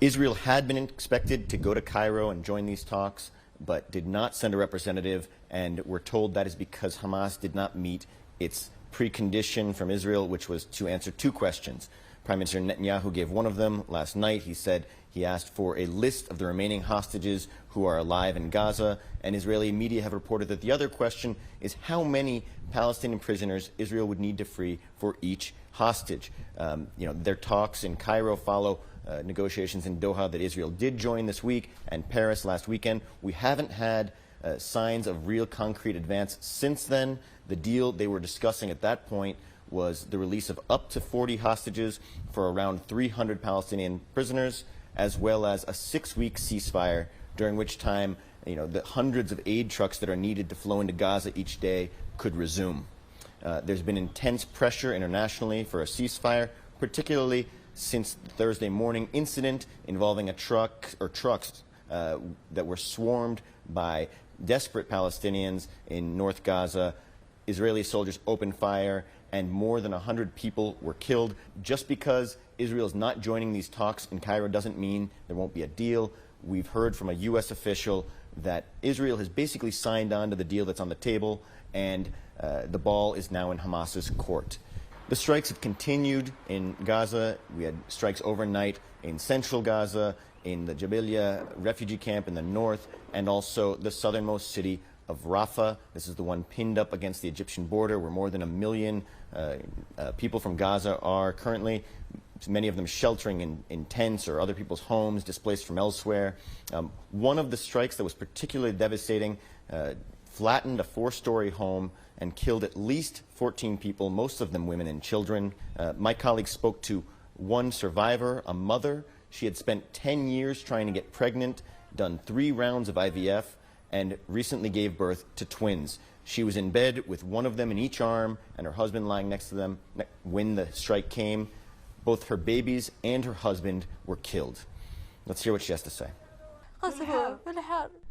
Israel had been expected to go to Cairo and join these talks, but did not send a representative, and we're told that is because Hamas did not meet its precondition from Israel, which was to answer two questions. Prime Minister Netanyahu gave one of them last night. He said he asked for a list of the remaining hostages who are alive in Gaza, and Israeli media have reported that the other question is how many Palestinian prisoners Israel would need to free for each hostage. Their talks in Cairo follow negotiations in Doha that Israel did join this week, and Paris last weekend. We haven't had signs of real concrete advance since then. The deal they were discussing at that point was the release of up to 40 hostages for around 300 Palestinian prisoners, as well as a 6-week ceasefire, during which time the hundreds of aid trucks that are needed to flow into Gaza each day could resume. There's been intense pressure internationally for a ceasefire, particularly since the Thursday morning incident involving a trucks that were swarmed by desperate Palestinians in North Gaza. Israeli soldiers opened fire, and more than 100 people were killed. Just because Israel is not joining these talks in Cairo doesn't mean there won't be a deal. We've heard from a U.S. official that Israel has basically signed on to the deal that's on the table, and the ball is now in Hamas's court. The strikes have continued in Gaza. We had strikes overnight in central Gaza, in the Jabalia refugee camp in the north, and also the southernmost city of Rafah. This is the one pinned up against the Egyptian border, where more than 1 million people from Gaza are currently, many of them sheltering in tents or other people's homes, displaced from elsewhere. One of the strikes that was particularly devastating flattened a 4-story home and killed at least 14 people, most of them women and children. My colleague spoke to one survivor, a mother. She had spent 10 years trying to get pregnant, done 3 rounds of IVF, and recently gave birth to twins. She was in bed with one of them in each arm and her husband lying next to them when the strike came. Both her babies and her husband were killed. Let's hear what she has to say.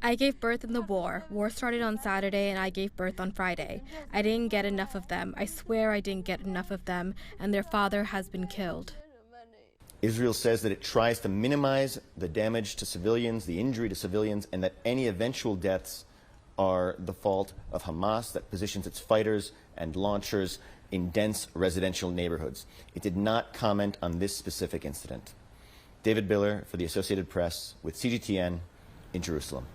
I gave birth in the war. War started on Saturday and I gave birth on Friday. I didn't get enough of them. I swear I didn't get enough of them, and their father has been killed. Israel says that it tries to minimize the damage to civilians, the injury to civilians, and that any eventual deaths are the fault of Hamas, that positions its fighters and launchers in dense residential neighborhoods. It did not comment on this specific incident. David Biller for the Associated Press with CGTN in Jerusalem.